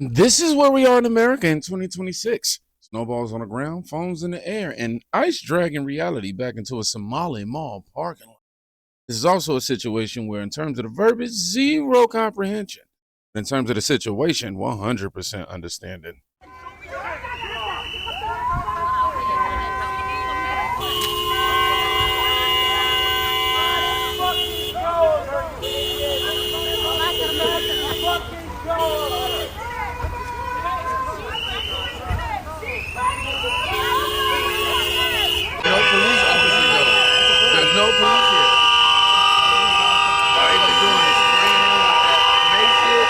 This is where we are in America in 2026. Snowballs on the ground, phones in the air, and ice dragging reality back into a Somali mall parking lot. This is also a situation where, in terms of the verbiage, zero comprehension. In terms of the situation, 100% understanding. No police officers though. There's no police here. All they're doing is spraying him with that mace shit.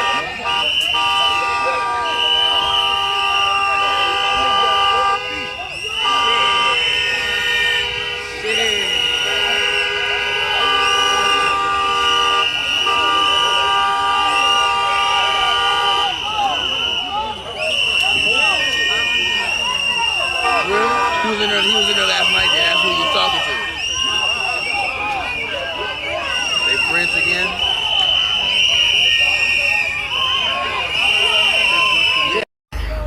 He was in there last night. That's who he was talking to. They friends again.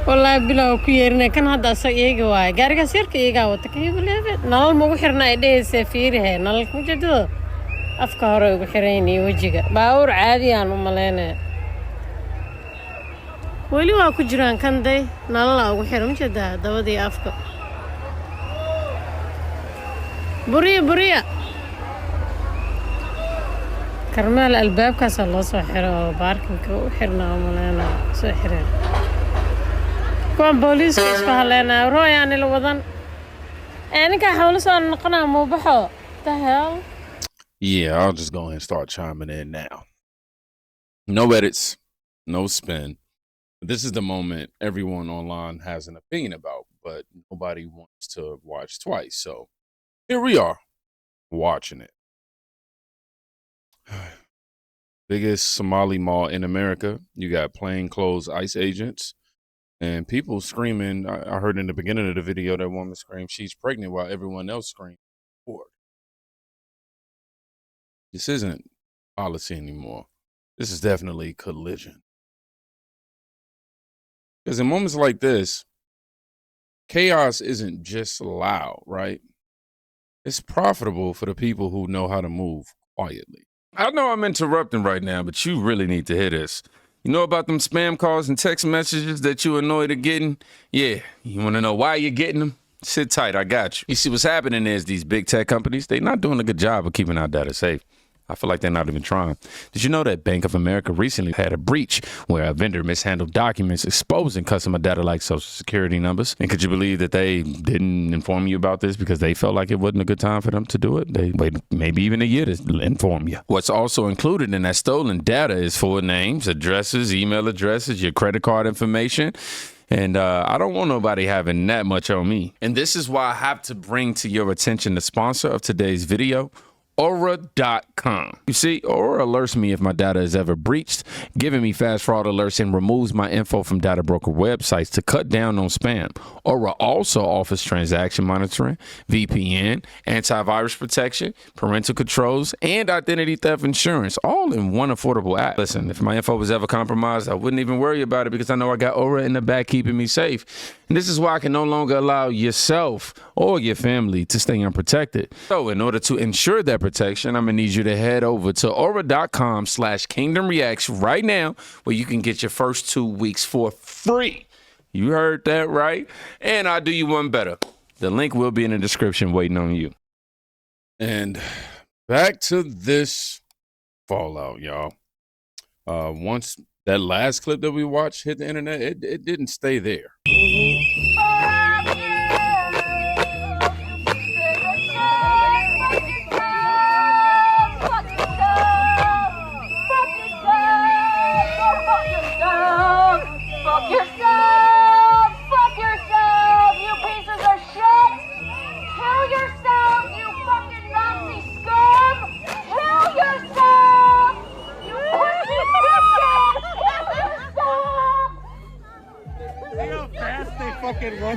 والله بلا وكيرنا كان هذا سيء واي قارق سير كي جاوت كي بلاه نال مو حرنا إيديه سفيره نال كوجدو أفكاره وبحريني وجهه باور عادي أنا ملينا ولي واكو جيران كان داي نال لا وحرم جدا دودي أفكار بريا كرمال الباب كاس الله سحره باركنك وحرنا ملينا سحره كون بوليس كيسكو هلينا رويان الوضن أنا كحاول صار نقنع مو بحو the hell. Yeah, I'll just go ahead and start chiming in now. No edits, no spin. This is the moment everyone online has an opinion about, but nobody wants to watch twice. So here we are, watching it. Biggest Somali mall in America. You got plainclothes ICE agents and people screaming. I heard in the beginning of the video that woman screamed she's pregnant while everyone else screamed. This isn't policy anymore. This is definitely collision. Because in moments like this, chaos isn't just loud, right? It's profitable for the people who know how to move quietly. I know I'm interrupting right now, but you really need to hear this. You know about them spam calls and text messages that you annoyed at getting? Yeah, you want to know why you're getting them? Sit tight, I got you. You see, what's happening is these big tech companies, they're not doing a good job of keeping our data safe. I feel like they're not even trying. Did you know that Bank of America recently had a breach where a vendor mishandled documents exposing customer data like social security numbers? And could you believe that they didn't inform you about this because they felt like it wasn't a good time for them to do it? They waited maybe even a year to inform you. What's also included in that stolen data is full names, addresses, email addresses, your credit card information. And I don't want nobody having that much on me. And this is why I have to bring to your attention the sponsor of today's video, Aura.com. You see, Aura alerts me if my data is ever breached, giving me fast fraud alerts and removes my info from data broker websites to cut down on spam. Aura also offers transaction monitoring, VPN, antivirus protection, parental controls, and identity theft insurance, all in one affordable app. Listen, if my info was ever compromised, I wouldn't even worry about it because I know I got Aura in the back keeping me safe. And this is why I can no longer allow yourself or your family to stay unprotected. So in order to ensure that protection, I'm going to need you to head over to aura.com/kingdomreacts right now, where you can get your first 2 weeks for free. You heard that right. And I'll do you one better. The link will be in the description waiting on you. And back to this fallout, y'all. Once that last clip that we watched hit the internet, it didn't stay there.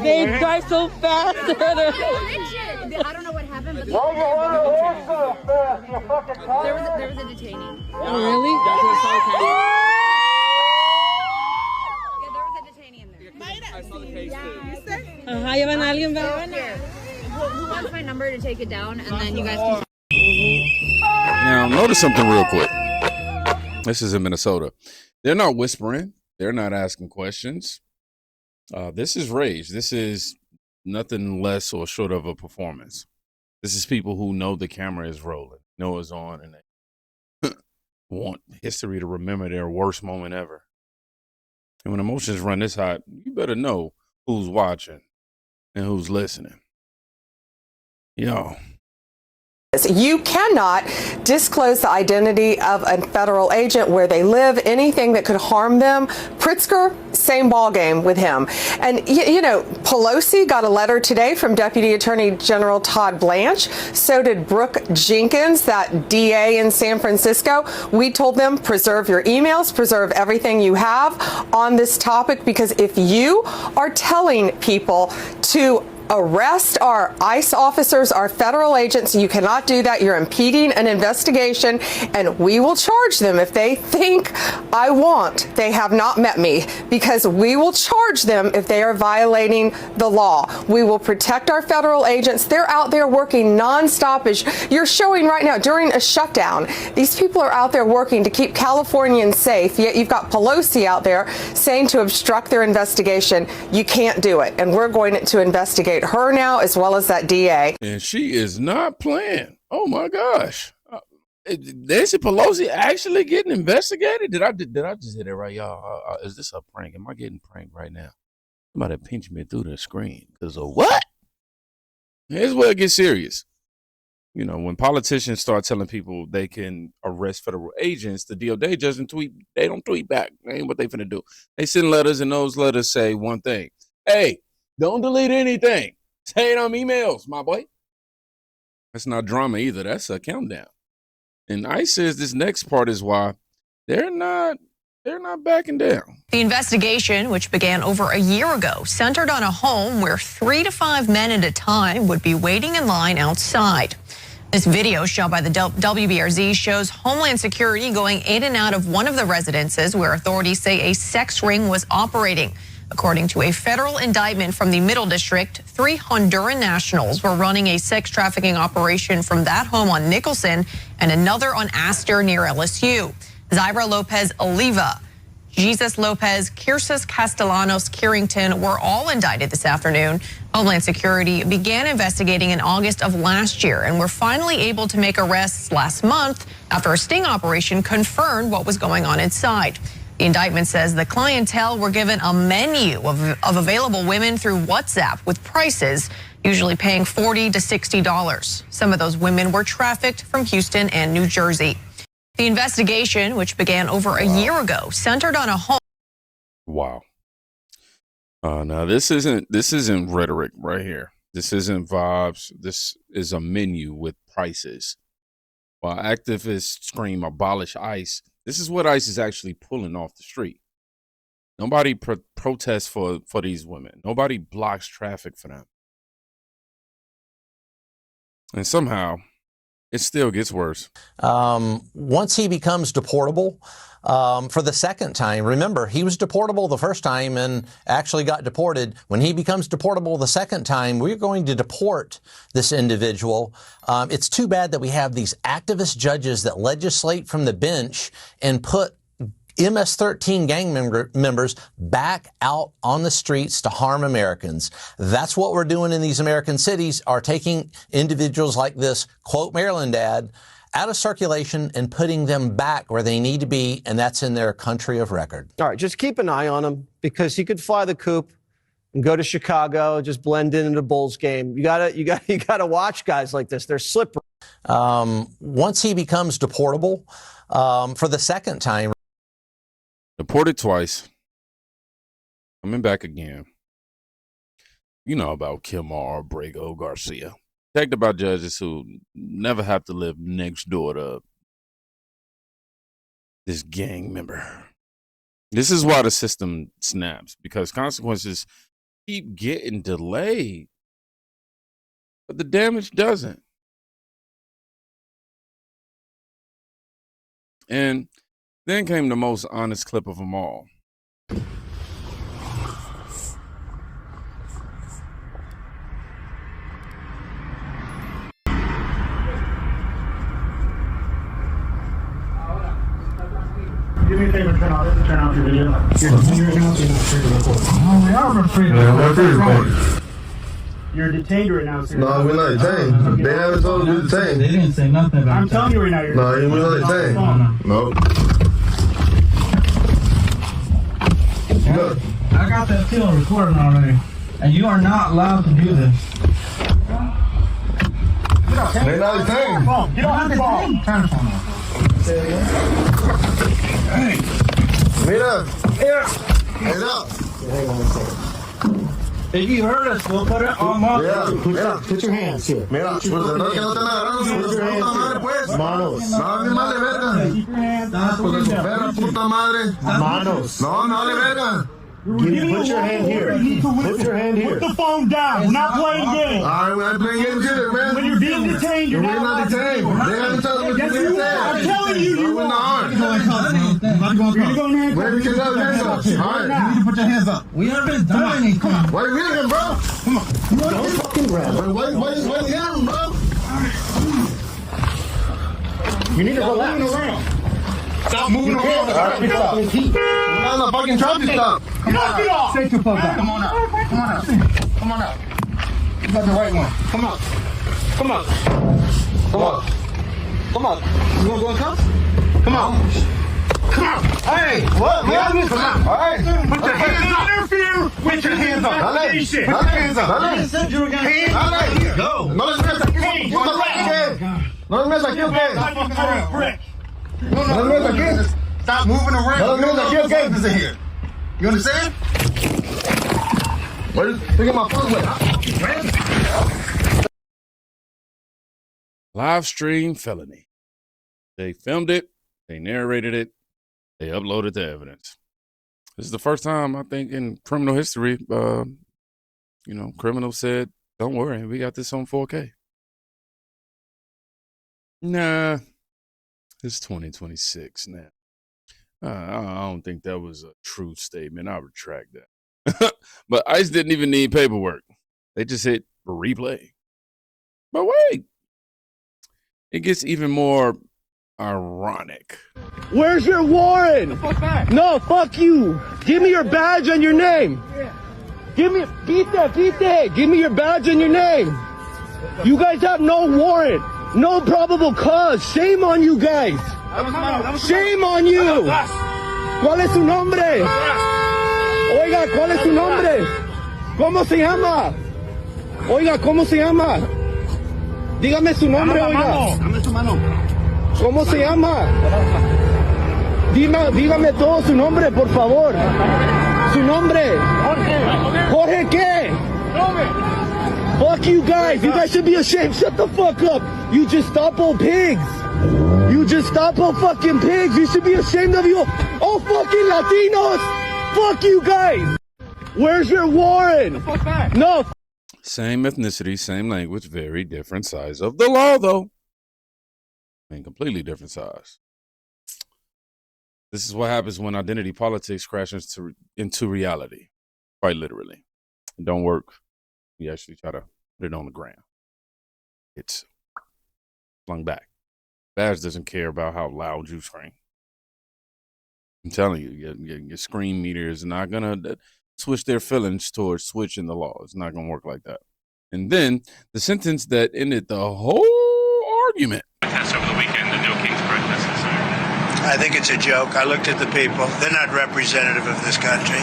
They drive so fast. I don't know what happened, but there was a detaining. Oh, really? Yeah, Ajá, llevan a alguien, ¿verdad? Who wants my number to take it down, and then you guys can. Now, notice something real quick. This is in Minnesota. They're not whispering. They're not asking questions. This is rage. This is nothing less or short of a performance. This is people who know the camera is rolling, know it's on, and they want history to remember their worst moment ever. And when emotions run this hot, you better know who's watching and who's listening. Yo. You cannot disclose the identity of a federal agent, where they live, anything that could harm them. Pritzker, same ballgame with him. And, you know, Pelosi got a letter today from Deputy Attorney General Todd Blanche. So did Brooke Jenkins, that DA in San Francisco. We told them, preserve your emails, preserve everything you have on this topic, because if you are telling people to arrest our ICE officers, our federal agents, you cannot do that. You're impeding an investigation, and we will charge them if they think they have not met me, because we will charge them if they are violating the law. We will protect our federal agents. They're out there working nonstop, as you're showing right now during a shutdown. These people are out there working to keep Californians safe, yet you've got Pelosi out there saying to obstruct their investigation. You can't do it, and we're going to investigate her now, as well as that DA. And she is not playing. Oh my gosh. Nancy Pelosi actually getting investigated? Did I just hit it right, y'all? Is this a prank? Am I getting pranked right now? Somebody pinch me through the screen. Because of what? Here's where it gets serious. You know, when politicians start telling people they can arrest federal agents, the DOJ doesn't tweet. They don't tweet back. That ain't what they finna do. They send letters, and those letters say one thing. Hey, don't delete anything. Say it on emails, my boy. That's not drama either. That's a countdown. And ICE says this next part is why they're not backing down. The investigation, which began over a year ago, centered on a home where 3 to 5 men at a time would be waiting in line outside. This video shot by the WBRZ shows Homeland Security going in and out of one of the residences where authorities say a sex ring was operating. According to a federal indictment from the Middle District, 3 Honduran nationals were running a sex trafficking operation from that home on Nicholson and another on Astor near LSU. Zaira Lopez Oliva, Jesus Lopez, Kirsis Castellanos Carrington were all indicted this afternoon. Homeland Security began investigating in August of last year and were finally able to make arrests last month after a sting operation confirmed what was going on inside. The indictment says the clientele were given a menu of available women through WhatsApp with prices, usually paying $40 to $60. Some of those women were trafficked from Houston and New Jersey. The investigation, which began over a year ago, centered on a home. Wow. Now this isn't rhetoric right here. This isn't vibes. This is a menu with prices. While activists scream abolish ICE, this is what ICE is actually pulling off the street. Nobody protests for these women. Nobody blocks traffic for them. And somehow, it still gets worse. Once he becomes deportable for the second time, remember, he was deportable the first time and actually got deported. When he becomes deportable the second time, we're going to deport this individual. It's too bad that we have these activist judges that legislate from the bench and put MS-13 gang members back out on the streets to harm Americans. That's what we're doing in these American cities, are taking individuals like this, quote Maryland dad, out of circulation and putting them back where they need to be, and that's in their country of record. All right, just keep an eye on him, because he could fly the coop and go to Chicago, just blend in the Bulls game. You gotta watch guys like this. They're slippery. Once he becomes deportable for the second time. Deported twice. Coming back again. You know about Kilmar Abrego Garcia. Talked about judges who never have to live next door to this gang member. This is why the system snaps, because consequences keep getting delayed, but the damage doesn't. And then came the most honest clip of them all. me a favor and turn off your video. No, we are free to record. You're detained right now, sir. No, we're not detained. They haven't told us we're detained. They didn't say nothing about it. I'm telling you right now, you're No, we're not detained. No. Look. I got that film recording already. And you are not allowed to do this. They're not detained. Get off the phone. Turn the phone off. Hey. Mira. Head up. If you hurt us, we'll put it on my... Mira. Put your hands here. Mira. Put your hands. Manos. No, ni madre verga. Keep your hands. Pues su perra puta madre. Manos. No, no le verga. Put your hand here. Put your hand here. Put the phone down. We're not playing games. All right, we're not playing games either, man. When you're being detained, you're not detained. They haven't told us we're detained. I'm telling you, you are. Where we can go, hands up. All right. You need to put your hands up. We haven't done anything. Why are you hitting him, bro? Come on. Don't fucking grab him. Why you hitting him, bro? You need to relax. Stop moving around. We're on the fucking traffic stop. Come on. Take your phone back. Come on out. Come on out. Come on out. You got the right one. Come out. Come out. Come on. Come on. You want to go in cuffs? Come on. Come on. Hey, what? Come on. All right. Put your hands up. Interfere. Put your hands up. Put your hands up. Hands up. Go. No les metas aquí. No les metas aquí, ¿ok? No les metas aquí. Stop moving around. No les metas aquí, ¿ok? This is here. You understand? Look at my phone with. Live stream felony. They filmed it. They narrated it. They uploaded the evidence. This is the first time, I think, in criminal history, criminals said, don't worry, we got this on 4K. Nah, it's 2026 now. I don't think that was a true statement. I retract that. But ICE didn't even need paperwork. They just hit replay. But wait, it gets even more ironic. Where's your warrant? No, fuck you. Give me your badge and your name. Give me, beat that. Give me your badge and your name. You guys have no warrant, no probable cause. Shame on you guys. Shame on you. ¿Cuál es su nombre? Oiga, ¿cuál es su nombre? ¿Cómo se llama? Oiga, ¿cómo se llama? Dígame su nombre, oiga. Dame tu mano. ¿Cómo se llama? Dígame todo su nombre, por favor. Su nombre. Jorge qué? Fuck you guys. You guys should be ashamed. Shut the fuck up. You Gestapo pigs. You Gestapo fucking pigs. You should be ashamed of you. Oh, fucking Latinos. Fuck you guys. Where's your warrant? No. Same ethnicity, same language, very different size of the law, though. And completely different size. This is what happens when identity politics crashes into reality, quite literally. It don't work. You actually try to put it on the ground. It's flung back. Badge doesn't care about how loud you scream. I'm telling you, your scream meter is not going to switch their feelings towards switching the law. It's not going to work like that. And then the sentence that ended the whole argument. Over the weekend, the No Kings protesters. I think it's a joke. I looked at the people. They're not representative of this country.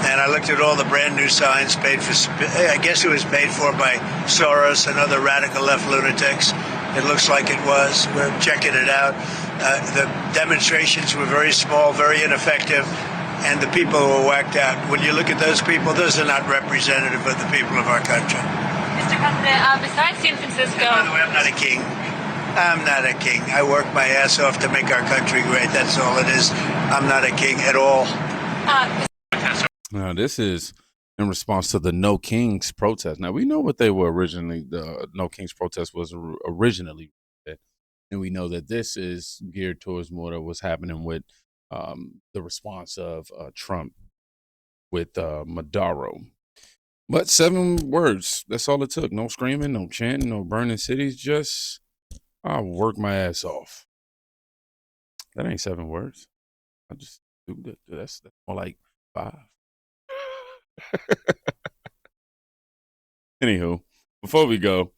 And I looked at all the brand new signs paid for, I guess it was paid for by Soros and other radical left lunatics. It looks like it was. We're checking it out. The demonstrations were very small, very ineffective, and the people were whacked out. When you look at those people, those are not representative of the people of our country. Mr. President, besides San Francisco... By the way, I'm not a king. I'm not a king. I work my ass off to make our country great. That's all it is. I'm not a king at all. Now, this is in response to the No Kings protest. Now, we know what they were originally. The No Kings protest was originally. And we know that this is geared towards more of what's happening with the response of Trump with Maduro. But 7 words. That's all it took. No screaming, no chanting, no burning cities. Just, I'll work my ass off. That ain't 7 words. I just do that. That's more like 5. Anywho, before we go,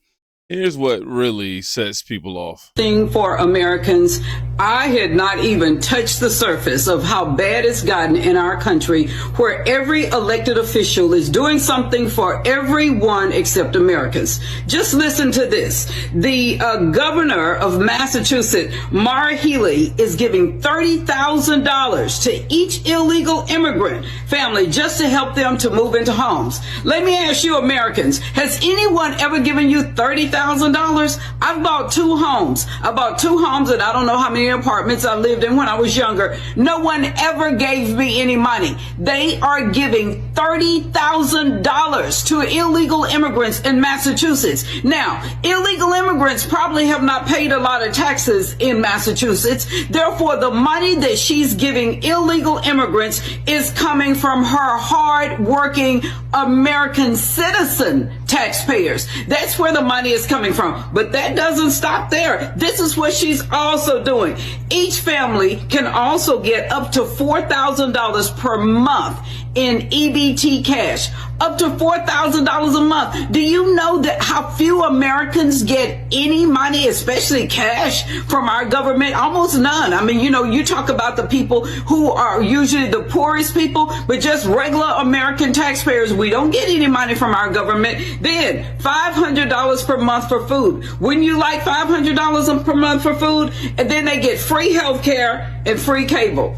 here's what really sets people off. Thing for Americans, I had not even touched the surface of how bad it's gotten in our country, where every elected official is doing something for everyone except Americans. Just listen to this. The governor of Massachusetts, Maura Healey, is giving $30,000 to each illegal immigrant family just to help them to move into homes. Let me ask you, Americans, has anyone ever given you $30,000? I've bought 2 homes. I bought 2 homes and I don't know how many apartments I lived in when I was younger. No one ever gave me any money. They are giving $30,000 to illegal immigrants in Massachusetts. Now, illegal immigrants probably have not paid a lot of taxes in Massachusetts. Therefore, the money that she's giving illegal immigrants is coming from her hard-working American citizen taxpayers. That's where the money is coming from. But that doesn't stop there. This is what she's also doing. Each family can also get up to $4,000 per month in EBT cash. Up to $4,000 a month. Do you know that how few Americans get any money, especially cash, from our government? Almost none. I mean, you talk about the people who are usually the poorest people, but just regular American taxpayers, we don't get any money from our government. Then $500 per month for food. Wouldn't you like $500 per month for food? And then they get free health care and free cable.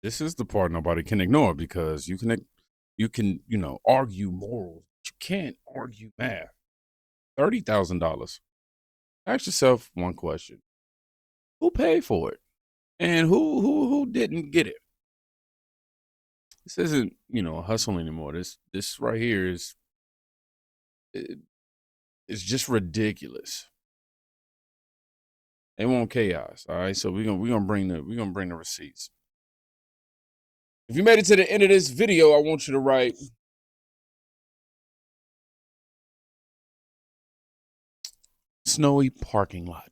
This is the part nobody can ignore, because you can argue morals, but you can't argue math. $30,000. Ask yourself one question: who paid for it, and who didn't get it? This isn't a hustle anymore. This right here is it's just ridiculous. They want chaos. All right, so we're gonna bring the receipts. If you made it to the end of this video, I want you to write snowy parking lot.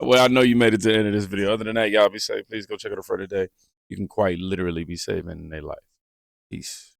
Well, I know you made it to the end of this video. Other than that, y'all be safe. Please go check out a further day. You can quite literally be saving a life. Peace.